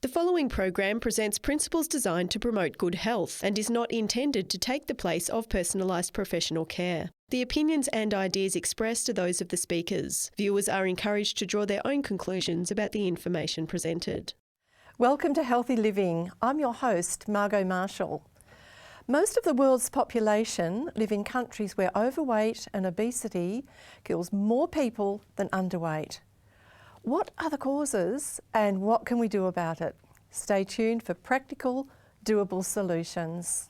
The following program presents principles designed to promote good health and is not intended to take the place of personalised professional care. The opinions and ideas expressed are those of the speakers. Viewers are encouraged to draw their own conclusions about the information presented. Welcome to Healthy Living. I'm your host, Margot Marshall. Most of the world's population live in countries where overweight and obesity kills more people than underweight. What are the causes and what can we do about it? Stay tuned for practical, doable solutions.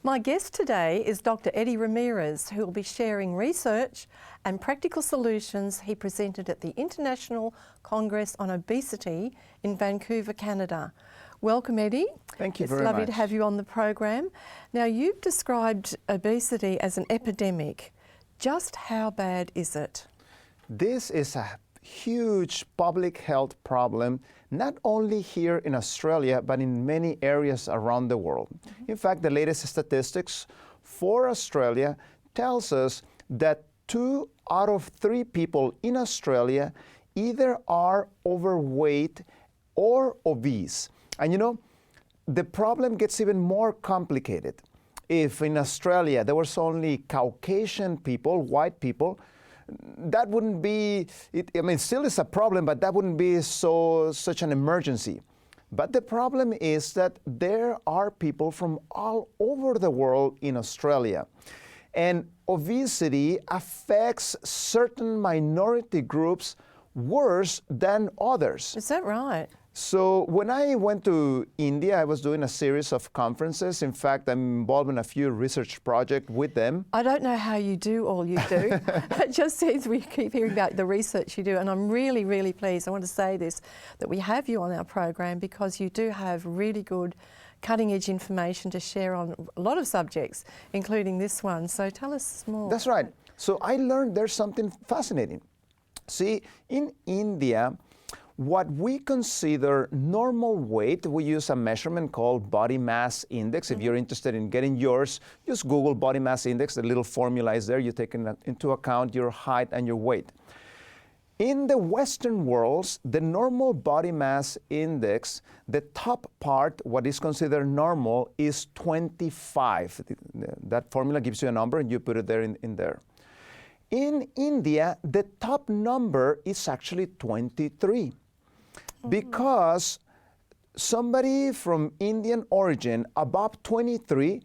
My guest today is Dr. Eddie Ramirez, who will be sharing research and practical solutions he presented at the International Congress on Obesity in Vancouver, Canada. Welcome, Eddie. Thank you very much. It's lovely to have you on the program. Now, you've described obesity as an epidemic. Just how bad is it? This is a huge public health problem, not only here in Australia, but in many areas around the world. In fact, the latest statistics for Australia tells us that 2 out of 3 people in Australia either are overweight or obese. And you know, the problem gets even more complicated. If in Australia there was only Caucasian people, white people, that wouldn't be, still is a problem, but that wouldn't be such an emergency. But the problem is that there are people from all over the world in Australia. And obesity affects certain minority groups worse than others. Is that right? So when I went to India, I was doing a series of conferences. In fact, I'm involved in a few research projects with them. I don't know how you do all you do. It just seems we keep hearing about the research you do, and I'm really, really pleased. I want to say this, that we have you on our program because you do have really good cutting-edge information to share on a lot of subjects, including this one. So tell us more. That's right. So I learned there's something fascinating. See, in India, what we consider normal weight, we use a measurement called body mass index. If you're interested in getting yours, just Google body mass index. The little formula is there. You take into account your height and your weight. In the Western worlds, the normal body mass index, the top part, what is considered normal, is 25. That formula gives you a number and you put it there in there. In India, the top number is actually 23. Because somebody from Indian origin above 23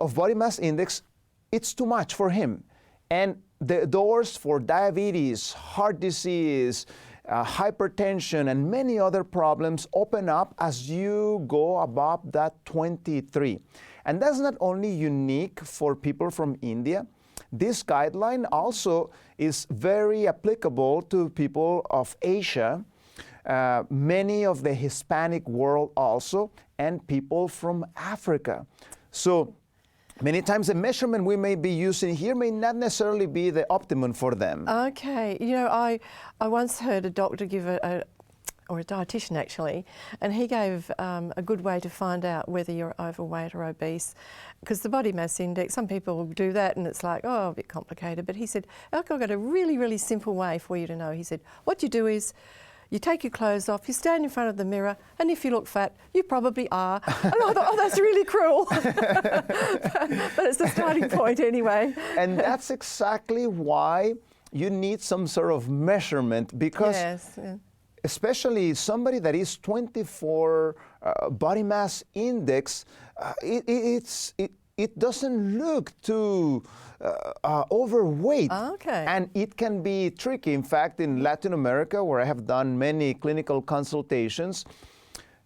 of body mass index, it's too much for him. And the doors for diabetes, heart disease, hypertension, and many other problems open up as you go above that 23. And that's not only unique for people from India. This guideline also is very applicable to people of Asia, many of the Hispanic world also, and people from Africa. So many times the measurement we may be using here may not necessarily be the optimum for them. Okay. You know, I once heard a doctor give or a dietitian actually, and he gave a good way to find out whether you're overweight or obese. Because the body mass index, some people do that and it's like, oh, a bit complicated. But he said, I've got a really, really simple way for you to know. He said, what you do is, you take your clothes off, you stand in front of the mirror, and if you look fat, you probably are. And I thought, oh, that's really cruel. But it's the starting point anyway. And that's exactly why you need some sort of measurement, because especially somebody that is 24 body mass index, it doesn't look too overweight. Okay. And it can be tricky. In fact, in Latin America, where I have done many clinical consultations,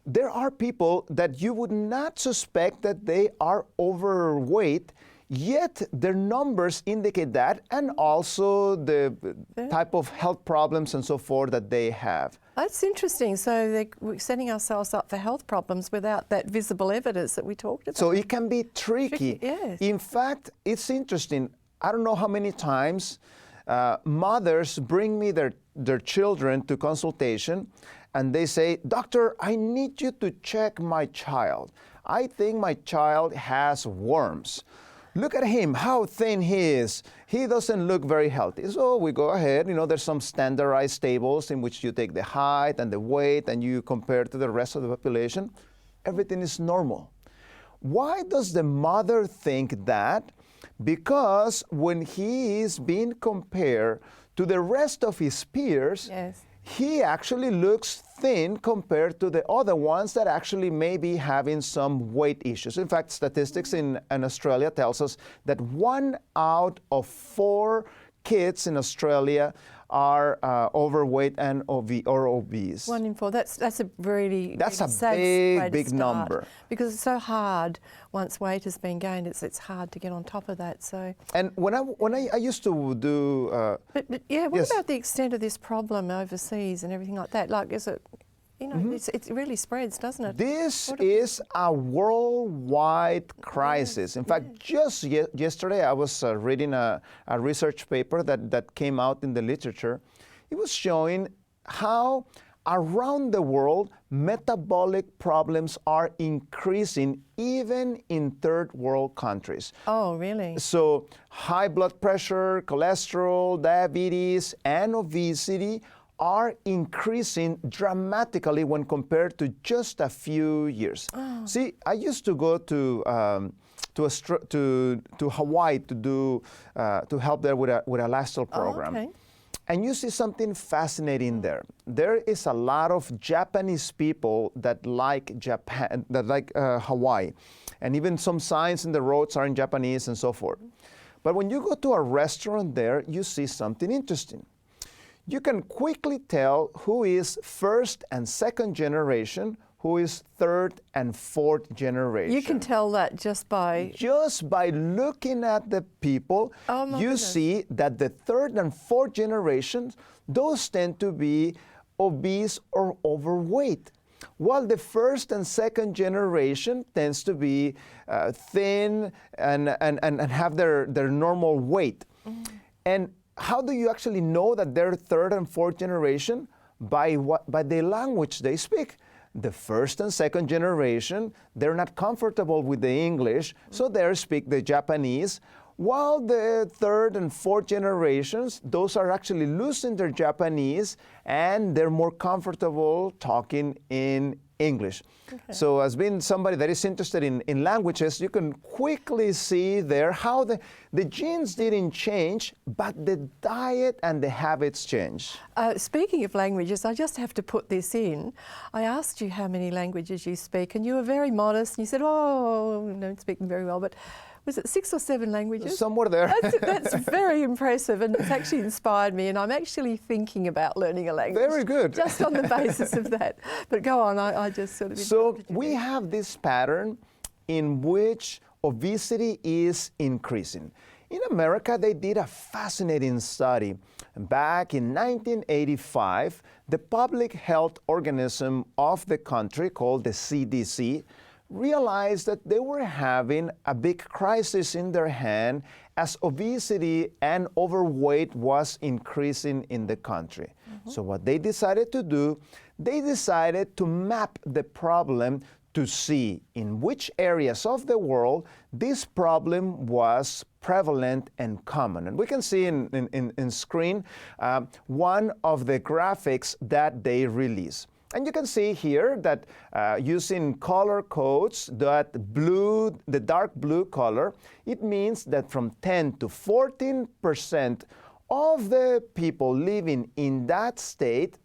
there are people that you would not suspect that they are overweight, Yet their numbers indicate that, and also the type of health problems and so forth that they have. That's interesting. So we're setting ourselves up for health problems without that visible evidence that we talked about. So it can be tricky. Yes. In fact, it's interesting. I don't know how many times mothers bring me their children to consultation, and they say, "Doctor, I need you to check my child. I think my child has worms. Look at him, how thin he is. He doesn't look very healthy." So we go ahead, there's some standardized tables in which you take the height and the weight and you compare to the rest of the population. Everything is normal. Why does the mother think that? Because when he is being compared to the rest of his peers, Yes. he actually looks thin compared to the other ones that actually may be having some weight issues. In fact, statistics in Australia tells us that 1 out of 4 kids in Australia are overweight and obese. 1 in 4. That's a really That's a sad way to big start, number. because it's so hard once weight has been gained. It's hard to get on top of that. So. And when I used to do, But yeah, what yes. about the extent of this problem overseas and everything like that? Like, is it? It really spreads, doesn't it? this is a worldwide crisis. In fact, just yesterday I was reading a research paper that came out in the literature. It was showing how around the world metabolic problems are increasing even in third world countries. Oh, really? So high blood pressure, cholesterol, diabetes, and obesity are increasing dramatically when compared to just a few years. Oh. See, I used to go to Hawaii to help there with a lifestyle program. Oh, okay. And you see something fascinating there. There is a lot of Japanese people that like Japan, that like Hawaii, and even some signs in the roads are in Japanese and so forth. But when you go to a restaurant there, you see something interesting. You can quickly tell who is first and second generation, who is third and fourth generation. You can tell that just by looking at the people. Oh, my you goodness. see that the third and fourth generations, those tend to be obese or overweight, while the first and second generation tends to be thin and have their normal weight. And how do you actually know that they're third and fourth generation? By the language they speak. The first and second generation, they're not comfortable with the English, so they speak the Japanese, while the third and fourth generations, those are actually losing their Japanese and they're more comfortable talking in English. Okay. So as being somebody that is interested in languages, you can quickly see there how the genes didn't change, but the diet and the habits change. Speaking of languages, I just have to put this in. I asked you how many languages you speak, and you were very modest, and you said, "Oh, I don't speak them very well," but was it 6 or 7 languages? Somewhere there. That's very impressive, and it's actually inspired me, and I'm actually thinking about learning a language. Very good. Just on the basis of that. But go on, I just sort of... So we have this pattern in which obesity is increasing. In America, they did a fascinating study. Back in 1985, the public health organism of the country, called the CDC, realized that they were having a big crisis in their hand as obesity and overweight was increasing in the country. Mm-hmm. So what they decided to do, they decided to map the problem to see in which areas of the world this problem was prevalent and common. And we can see in screen one of the graphics that they release. And you can see here that using color codes, that blue, the dark blue color, it means that from 10 to 14% of the people living in that state,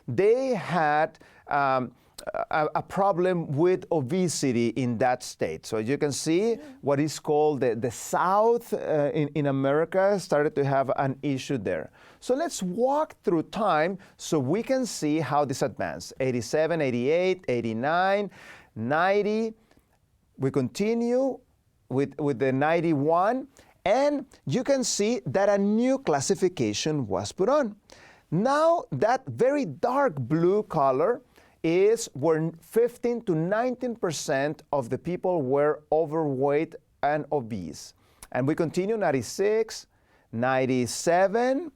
they had a problem with obesity in that state. So you can see what is called the South in America started to have an issue there. So let's walk through time so we can see how this advanced. 87, 88, 89, 90. We continue. with the 91, and you can see that a new classification was put on. Now that very dark blue color is where 15 to 19% of the people were overweight and obese. And we continue 96, 97,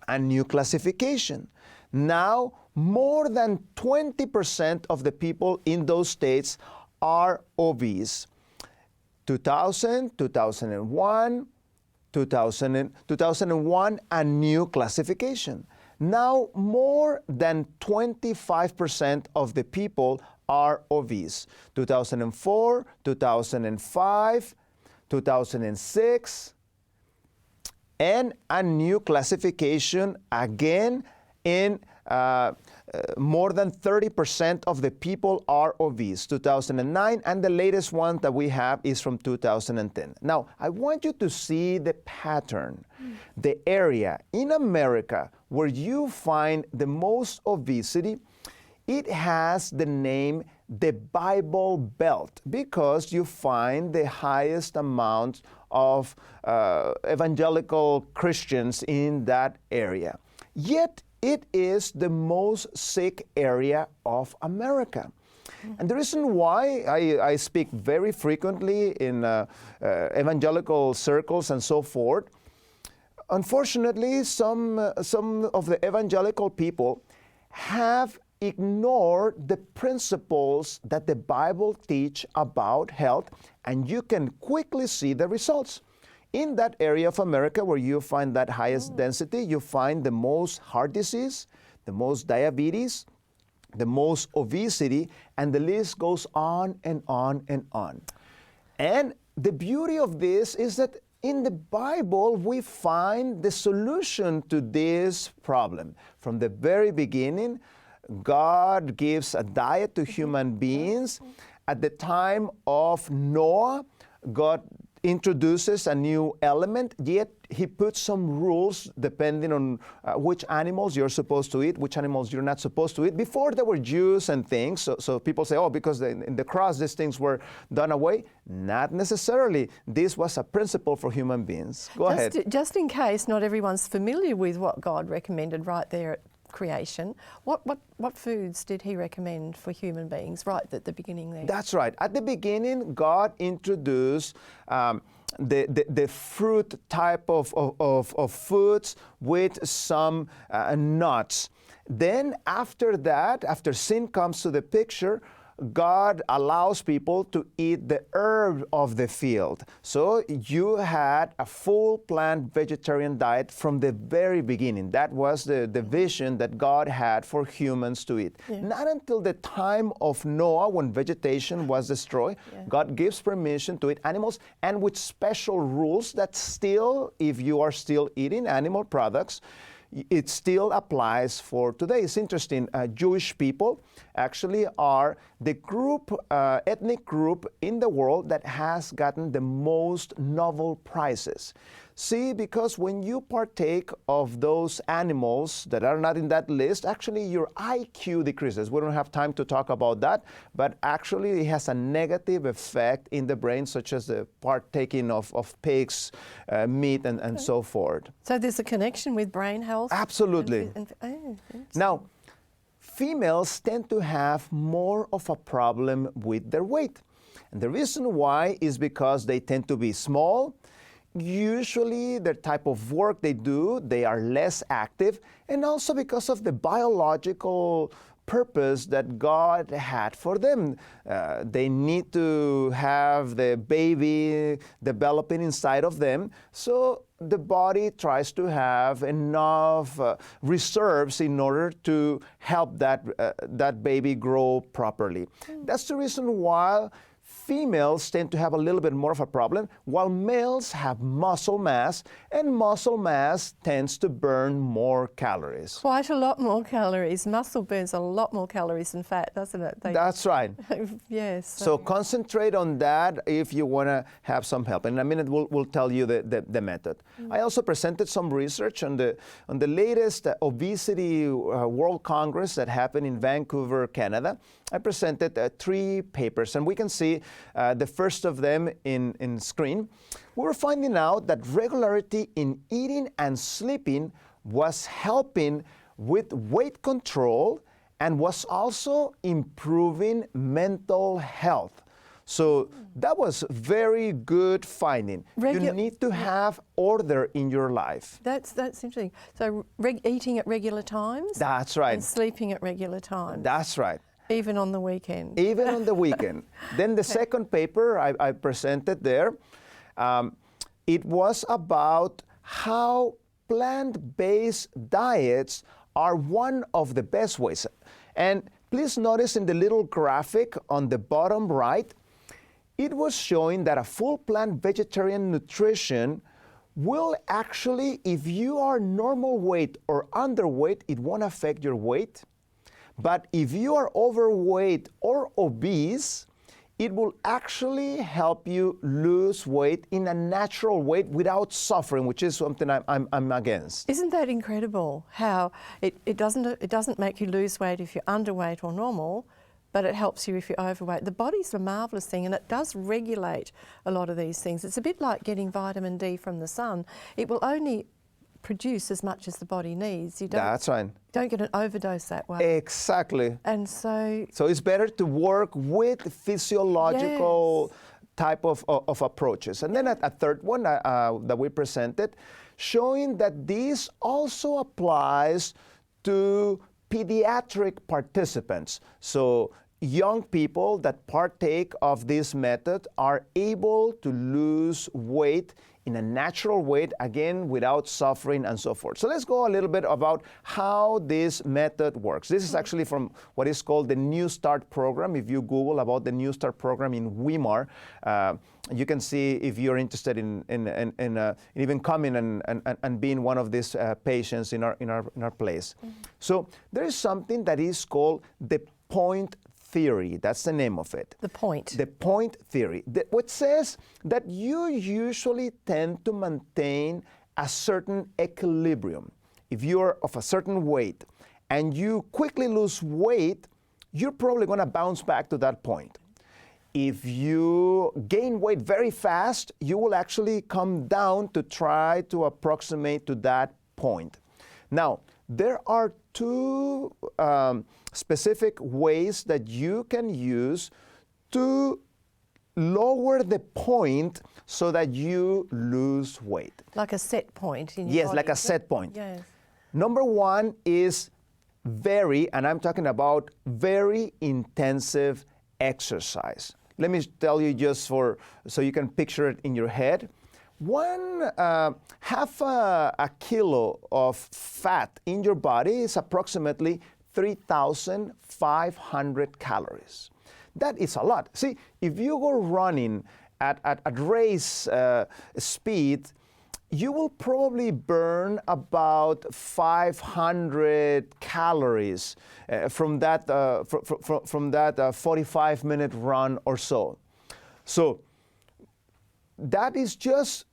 a new classification. Now more than 20% of the people in those states are obese. 2000, 2001, 2001, a new classification. Now more than 25% of the people are obese. 2004, 2005, 2006, and a new classification again in more than 30% of the people are obese, 2009, and the latest one that we have is from 2010. Now, I want you to see the pattern, the area in America where you find the most obesity. It has the name the Bible Belt because you find the highest amount of evangelical Christians in that area. Yet, it is the most sick area of America. And the reason why I speak very frequently in evangelical circles and so forth, unfortunately, some of the evangelical people have ignored the principles that the Bible teach about health, and you can quickly see the results. In that area of America where you find that highest density, you find the most heart disease, the most diabetes, the most obesity, and the list goes on and on and on. And the beauty of this is that in the Bible, we find the solution to this problem. From the very beginning, God gives a diet to human beings. At the time of Noah, God introduces a new element, yet he puts some rules depending on which animals you're supposed to eat, which animals you're not supposed to eat. Before there were Jews and things, so people say, oh, because in the cross these things were done away. Not necessarily. This was a principle for human beings. Go ahead. Just in case not everyone's familiar with what God recommended right there at creation, what foods did he recommend for human beings right at the beginning there? That's right. At the beginning, God introduced the fruit type of foods with some nuts. Then after that, after sin comes to the picture, God allows people to eat the herb of the field. So you had a full plant vegetarian diet from the very beginning. That was the vision that God had for humans to eat. Yeah. Not until the time of Noah, when vegetation was destroyed, God gives permission to eat animals, and with special rules that still, if you are still eating animal products, it still applies for today. It's interesting. Jewish people actually are the ethnic group in the world that has gotten the most Nobel Prizes. See, because when you partake of those animals that are not in that list, actually your IQ decreases. We don't have time to talk about that, but actually it has a negative effect in the brain, such as the partaking of pigs, meat, and so forth. So there's a connection with brain health? Absolutely. Now, females tend to have more of a problem with their weight. And the reason why is because they tend to be small. Usually the type of work they do, they are less active, and also because of the biological purpose that God had for them. They need to have the baby developing inside of them, so the body tries to have enough reserves in order to help that baby grow properly. That's the reason why females tend to have a little bit more of a problem, while males have muscle mass, and muscle mass tends to burn more calories. Quite a lot more calories. Muscle burns a lot more calories than fat, doesn't it? That's right. Yes. So concentrate on that if you want to have some help. In a minute, we'll tell you the method. I also presented some research on the latest Obesity World Congress that happened in Vancouver, Canada. I presented 3 papers, and we can see see the first of them in screen, we were finding out that regularity in eating and sleeping was helping with weight control and was also improving mental health. So that was very good finding. You need to have order in your life. That's interesting. So eating at regular times? That's right. And sleeping at regular times? That's right. Even on the weekend? Even on the weekend. Then the second paper I presented there, it was about how plant-based diets are one of the best ways. And please notice in the little graphic on the bottom right, it was showing that a full plant vegetarian nutrition will actually, if you are normal weight or underweight, it won't affect your weight. But if you are overweight or obese, it will actually help you lose weight in a natural way without suffering, which is something I'm against. Isn't that incredible? How it doesn't make you lose weight if you're underweight or normal, but it helps you if you're overweight. The body's a marvellous thing, and it does regulate a lot of these things. It's a bit like getting vitamin D from the sun. It will only produce as much as the body needs. You That's right. Don't get an overdose that way. Exactly. And so it's better to work with physiological type of approaches. And then a third one that we presented, showing that this also applies to pediatric participants. So young people that partake of this method are able to lose weight in a natural way, again, without suffering and so forth. So let's go a little bit about how this method works. This is actually from what is called the New Start program. If you Google about the New Start program in Weimar, you can see if you're interested in even coming and being one of these patients in our place. So there is something that is called the point theory. That's the name of it. the point. The point theory, which says that you usually tend to maintain a certain equilibrium. If you're of a certain weight and you quickly lose weight, you're probably going to bounce back to that point. If you gain weight very fast, you will actually come down to try to approximate to that point. Now, there are two specific ways that you can use to lower the point so that you lose weight. Like a set point in your Yes, body. like a set point. Yes. Number one is and I'm talking about very intensive exercise. Let me tell you just so you can picture it in your head. Half a kilo of fat in your body is approximately 3,500 calories. That is a lot. See, if you go running at race speed, you will probably burn about 500 calories from that 45-minute run or so. So that is just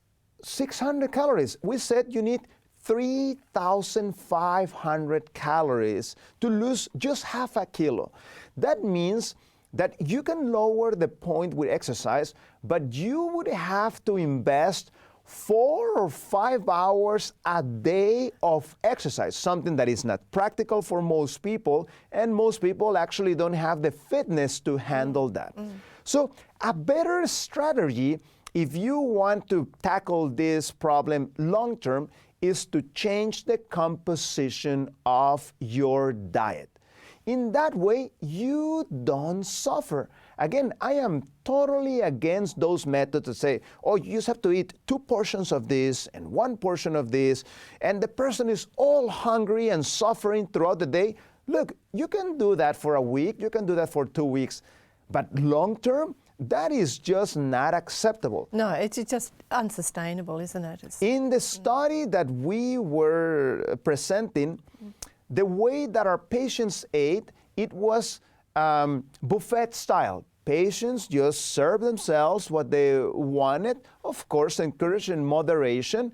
600 calories. We said you need 3,500 calories to lose just half a kilo. That means that you can lower the point with exercise, but you would have to invest 4 or 5 hours a day of exercise, something that is not practical for most people, and most people actually don't have the fitness to handle that. So a better strategy, if you want to tackle this problem long term, is to change the composition of your diet. In that way, you don't suffer. Again, I am totally against those methods that say, oh, you just have to eat 2 portions of this and 1 portion of this, and the person is all hungry and suffering throughout the day. Look, you can do that for a week, you can do that for 2 weeks, but long term, that is just not acceptable. No, it's just unsustainable, isn't it? In the study that we were presenting, the way that our patients ate, it was buffet style. Patients just serve themselves what they wanted, of course, encouraged in moderation,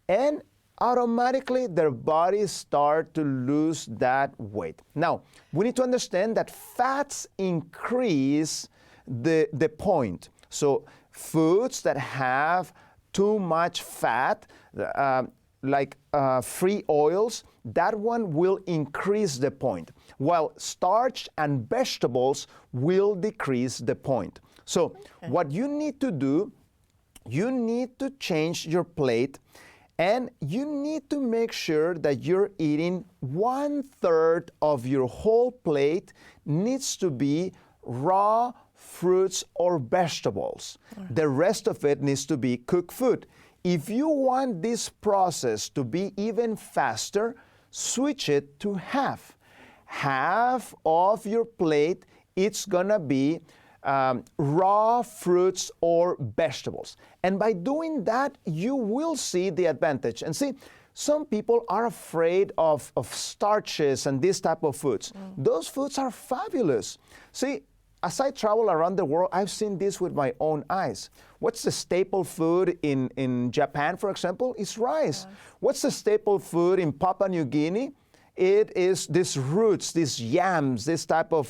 and automatically their bodies start to lose that weight. Now, we need to understand that fats increase the point. So foods that have too much fat, like free oils, that one will increase the point, while starch and vegetables will decrease the point. So what you need to do, you need to change your plate, and you need to make sure that you're eating 1/3 of your whole plate needs to be raw fruits or vegetables. The rest of it needs to be cooked food. If you want this process to be even faster, switch it to half. Half of your plate, it's gonna be raw fruits or vegetables. And by doing that, you will see the advantage. And see, some people are afraid of starches and this type of foods. Those foods are fabulous. See, as I travel around the world, I've seen this with my own eyes. What's the staple food in Japan, for example? It's rice. What's the staple food in Papua New Guinea? It is these roots, these yams, this type of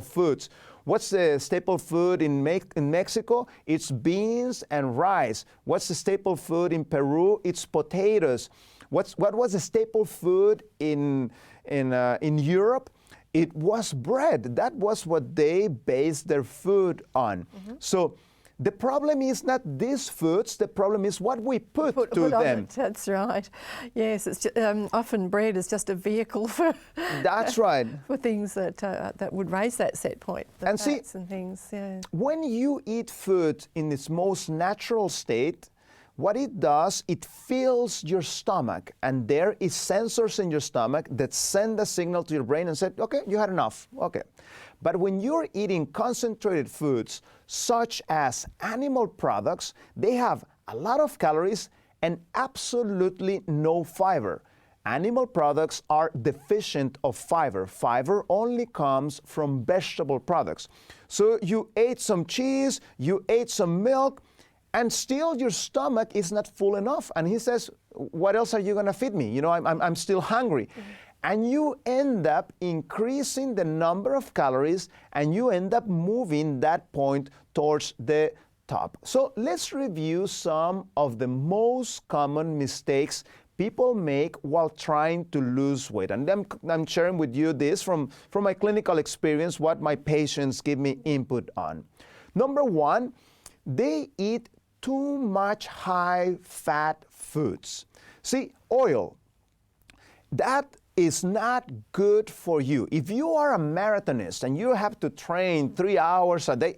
foods. What's the staple food in Mexico? It's beans and rice. What's the staple food in Peru? It's potatoes. What was the staple food in Europe? It was bread. That was what they based their food on. So the problem is not these foods, the problem is what we put to them. That's right. Yes, it's just, often bread is just a vehicle for That's right. for things that would raise that set point, the and fats see, and things. Yeah. When you eat food in its most natural state, what it does, it fills your stomach, and there is sensors in your stomach that send a signal to your brain and say, okay, you had enough, okay. But when you're eating concentrated foods, such as animal products, they have a lot of calories and absolutely no fiber. Animal products are deficient of fiber. Fiber only comes from vegetable products. So you ate some cheese, you ate some milk, and still your stomach is not full enough. And he says, what else are you going to feed me? You know, I'm still hungry. And you end up increasing the number of calories, and you end up moving that point towards the top. So let's review some of the most common mistakes people make while trying to lose weight. And I'm sharing with you this from my clinical experience, what my patients give me input on. Number one, they eat too much high-fat foods. See, oil, that is not good for you. If you are a marathonist and you have to train 3 hours a day,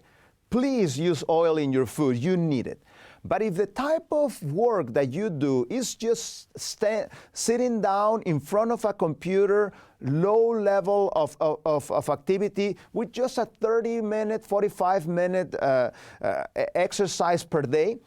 please use oil in your food. You need it. But if the type of work that you do is just sitting down in front of a computer, low level of activity with just a 30-minute, 45-minute exercise per day,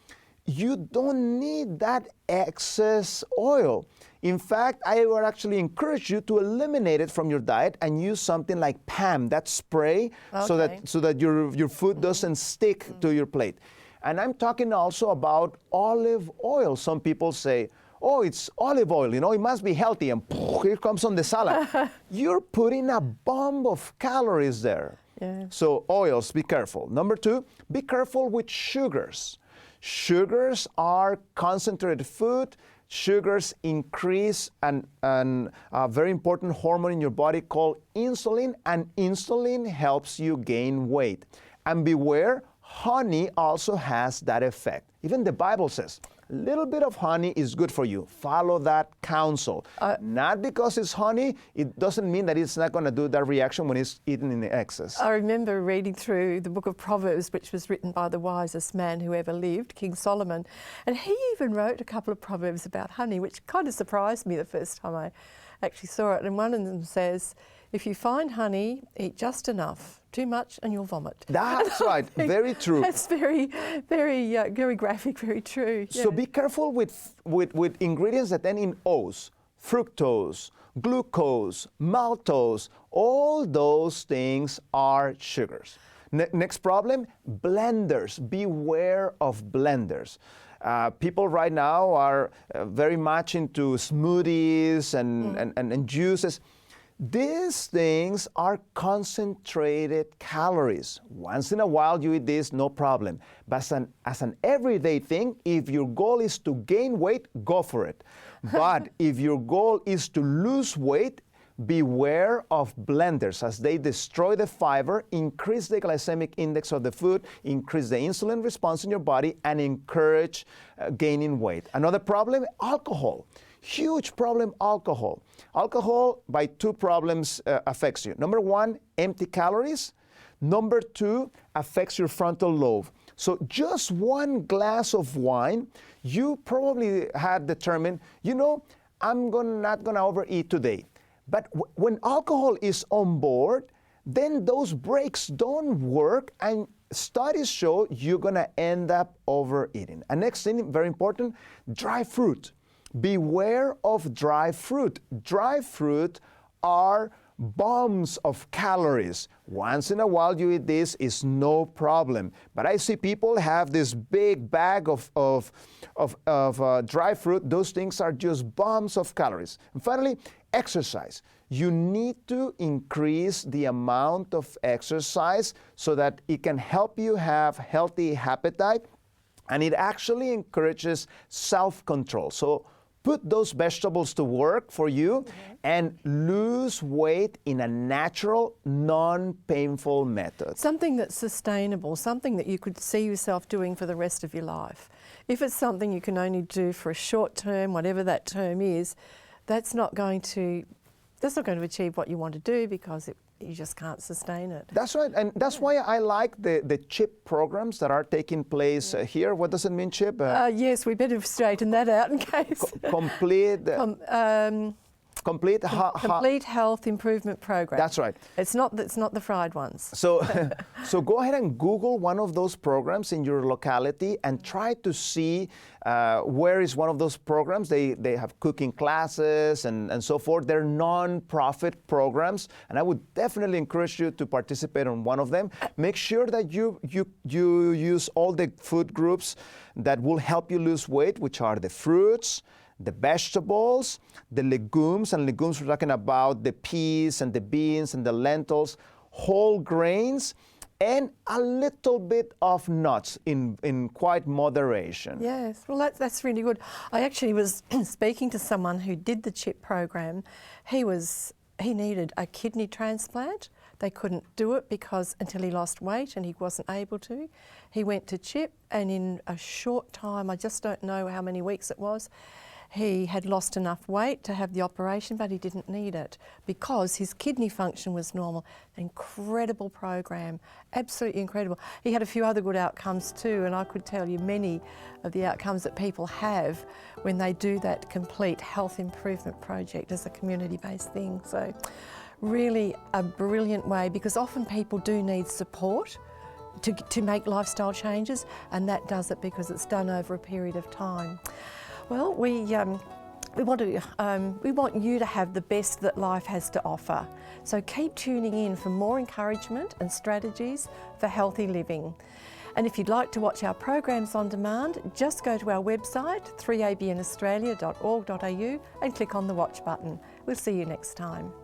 you don't need that excess oil. In fact, I would actually encourage you to eliminate it from your diet and use something like PAM, that spray, so that your food doesn't stick to your plate. And I'm talking also about olive oil. Some people say, oh, it's olive oil, you know, it must be healthy, and here comes on the salad. You're putting a bomb of calories there. Yeah. So oils, be careful. Number two, be careful with sugars. Sugars are concentrated food. Sugars increase a very important hormone in your body called insulin, and insulin helps you gain weight. And beware, honey also has that effect. Even the Bible says, a little bit of honey is good for you. Follow that counsel. Not because it's honey, it doesn't mean that it's not going to do that reaction when it's eaten in excess. I remember reading through the book of Proverbs, which was written by the wisest man who ever lived, King Solomon. And he even wrote a couple of proverbs about honey, which kind of surprised me the first time I actually saw it. And one of them says, if you find honey, eat just enough. Too much and you'll vomit. That's right. Very true. That's very graphic, very true. Yeah. So be careful with ingredients that end in O's. Fructose, glucose, maltose, all those things are sugars. Next problem, blenders. Beware of blenders. People right now are very much into smoothies and juices. These things are concentrated calories. Once in a while you eat this, no problem. But as an everyday thing, if your goal is to gain weight, go for it. But if your goal is to lose weight, beware of blenders as they destroy the fiber, increase the glycemic index of the food, increase the insulin response in your body, and encourage gaining weight. Another problem, alcohol. Huge problem, alcohol. Alcohol, by two problems, affects you. Number one, empty calories. Number two, affects your frontal lobe. So just one glass of wine, you probably had determined, you know, I'm not gonna overeat today. But when alcohol is on board, then those brakes don't work, and studies show you're gonna end up overeating. And next thing, very important, dry fruit. Beware of dry fruit. Dry fruit are bombs of calories. Once in a while you eat this, is no problem. But I see people have this big bag of dry fruit. Those things are just bombs of calories. And finally, exercise. You need to increase the amount of exercise so that it can help you have healthy appetite, and it actually encourages self-control. So put those vegetables to work for you and lose weight in a natural, non-painful method. Something that's sustainable, something that you could see yourself doing for the rest of your life. If it's something you can only do for a short term, whatever that term is, that's not going to achieve what you want to do, because you just can't sustain it. That's right, and that's why I like the CHIP programs that are taking place here. What does it mean, CHIP? Yes, we better straighten that out in case. Complete Health Improvement Program. That's right. It's not the fried ones. So, so go ahead and Google one of those programs in your locality and try to see where is one of those programs. They have cooking classes and so forth. They're non-profit programs, and I would definitely encourage you to participate on one of them. Make sure that you use all the food groups that will help you lose weight, which are the fruits, the vegetables, the legumes, and legumes we're talking about the peas and the beans and the lentils, whole grains, and a little bit of nuts in quite moderation. Yes, well that's really good. I actually was speaking to someone who did the CHIP program. He needed a kidney transplant. They couldn't do it until he lost weight, and he wasn't able to. He went to CHIP, and in a short time, I just don't know how many weeks it was, he had lost enough weight to have the operation, but he didn't need it because his kidney function was normal. Incredible program, absolutely incredible. He had a few other good outcomes too, and I could tell you many of the outcomes that people have when they do that complete health improvement project as a community-based thing. So really a brilliant way, because often people do need support to make lifestyle changes, and that does it because it's done over a period of time. Well, we want you to have the best that life has to offer. So keep tuning in for more encouragement and strategies for healthy living. And if you'd like to watch our programs on demand, just go to our website 3abnaustralia.org.au and click on the watch button. We'll see you next time.